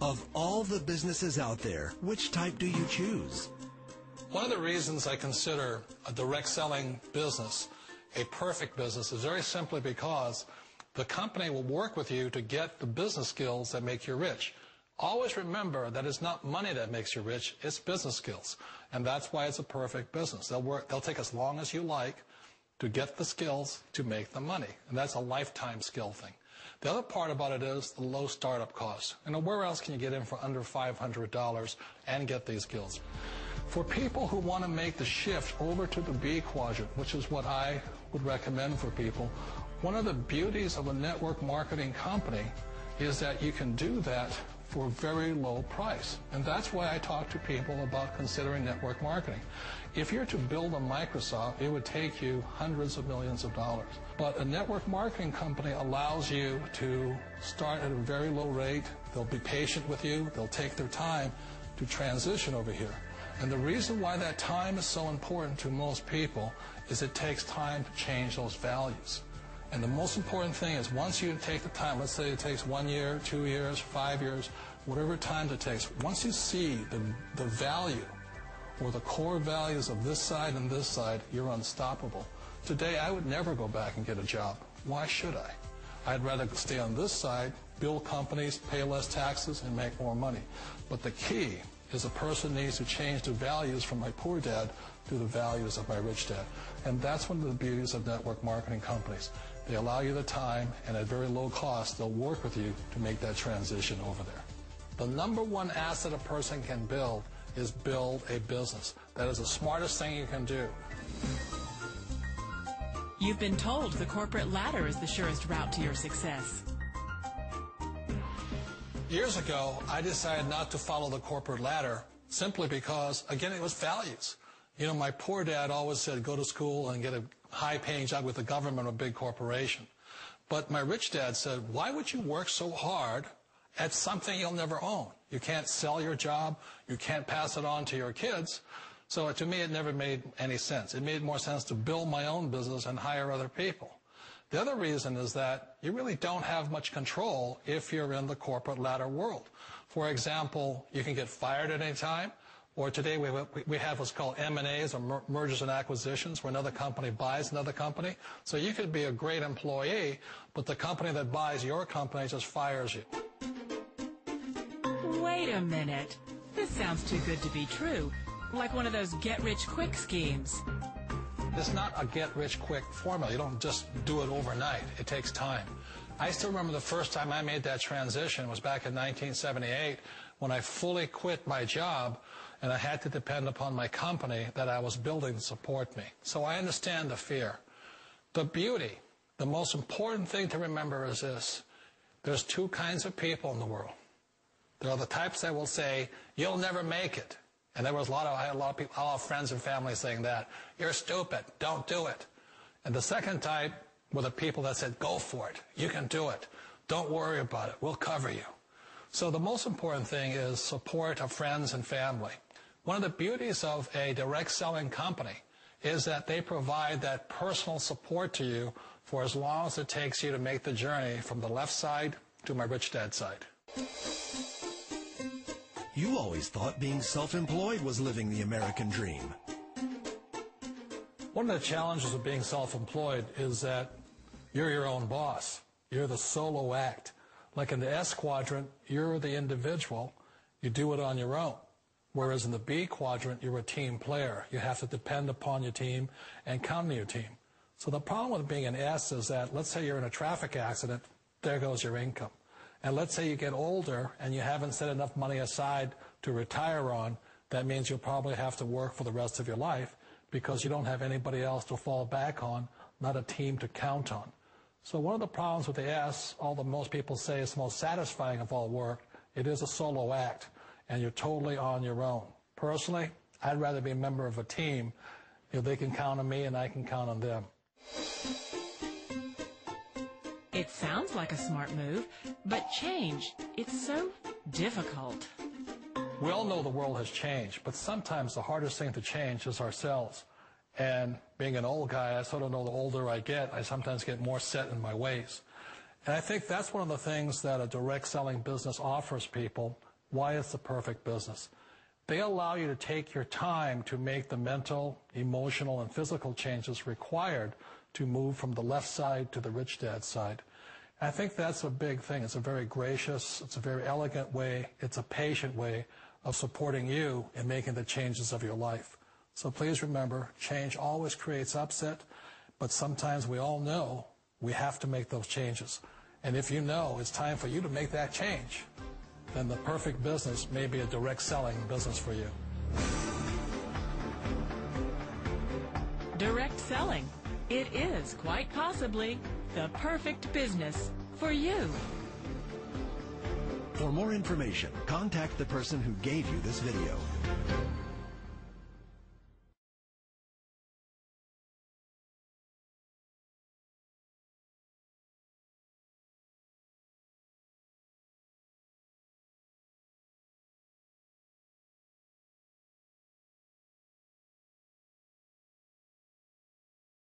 Of all the businesses out there, which type do you choose? One of the reasons I consider a direct selling business a perfect business is very simply because the company will work with you to get the business skills that make you rich. Always remember that it's not money that makes you rich, it's business skills. And that's why it's a perfect business. They'll take as long as you like to get the skills to make the money. And that's a lifetime skill thing. The other part about it is the low startup cost. Where else can you get in for under $500 and get these skills? For people who want to make the shift over to the B quadrant, which is what I would recommend for people, one of the beauties of a network marketing company is that you can do that for a very low price. And that's why I talk to people about considering network marketing. If you're to build a Microsoft, it would take you hundreds of millions of dollars. But a network marketing company allows you to start at a very low rate. They'll be patient with you. They'll take their time to transition over here. And the reason why that time is so important to most people is it takes time to change those values. And the most important thing is once you take the time, let's say it takes 1 year, 2 years, 5 years, whatever time it takes, once you see the value or the core values of this side and this side, you're unstoppable. Today, I would never go back and get a job. Why should I? I'd rather stay on this side, build companies, pay less taxes, and make more money. But the key is a person needs to change the values from my poor dad to the values of my rich dad. And that's one of the beauties of network marketing companies. They allow you the time, and at very low cost, they'll work with you to make that transition over there. The number one asset a person can build is build a business. That is the smartest thing you can do. You've been told the corporate ladder is the surest route to your success. Years ago, I decided not to follow the corporate ladder simply because, again, it was values. My poor dad always said, go to school and get a high-paying job with the government or a big corporation. But my rich dad said, why would you work so hard at something you'll never own? You can't sell your job. You can't pass it on to your kids. So to me, it never made any sense. It made more sense to build my own business and hire other people. The other reason is that you really don't have much control if you're in the corporate ladder world. For example, you can get fired at any time, or today we have what's called M&As, or mergers and acquisitions, where another company buys another company. So you could be a great employee, but the company that buys your company just fires you. Wait a minute. This sounds too good to be true. Like one of those get-rich-quick schemes. It's not a get-rich-quick formula. You don't just do it overnight. It takes time. I still remember the first time I made that transition was back in 1978 when I fully quit my job and I had to depend upon my company that I was building to support me. So I understand the fear. The beauty, the most important thing to remember is this. There's two kinds of people in the world. There are the types that will say, you'll never make it. And I had a lot of people, a lot of friends and family saying that. You're stupid. Don't do it. And the second type were the people that said, go for it. You can do it. Don't worry about it. We'll cover you. So the most important thing is support of friends and family. One of the beauties of a direct selling company is that they provide that personal support to you for as long as it takes you to make the journey from the left side to my rich dad side. You always thought being self-employed was living the American dream. One of the challenges of being self-employed is that you're your own boss. You're the solo act. Like in the S quadrant, you're the individual. You do it on your own. Whereas in the B quadrant, you're a team player. You have to depend upon your team and count on your team. So the problem with being an S is that, let's say you're in a traffic accident, there goes your income. And let's say you get older and you haven't set enough money aside to retire on, that means you'll probably have to work for the rest of your life because you don't have anybody else to fall back on, not a team to count on. So one of the problems with the S, although most people say it's the most satisfying of all work, it is a solo act, and you're totally on your own. Personally, I'd rather be a member of a team. They can count on me and I can count on them. It sounds like a smart move, but change, it's so difficult. We all know the world has changed, but sometimes the hardest thing to change is ourselves. And being an old guy, I sort of know the older I get, I sometimes get more set in my ways. And I think that's one of the things that a direct selling business offers people why it's the perfect business. They allow you to take your time to make the mental, emotional, and physical changes required to move from the left side to the rich dad side. And I think that's a big thing. It's a very gracious, it's a very elegant way, it's a patient way of supporting you in making the changes of your life. So please remember, change always creates upset, but sometimes we all know we have to make those changes. And if you know it's time for you to make that change, then the perfect business may be a direct selling business for you. Direct selling. It is quite possibly the perfect business for you. For more information, contact the person who gave you this video.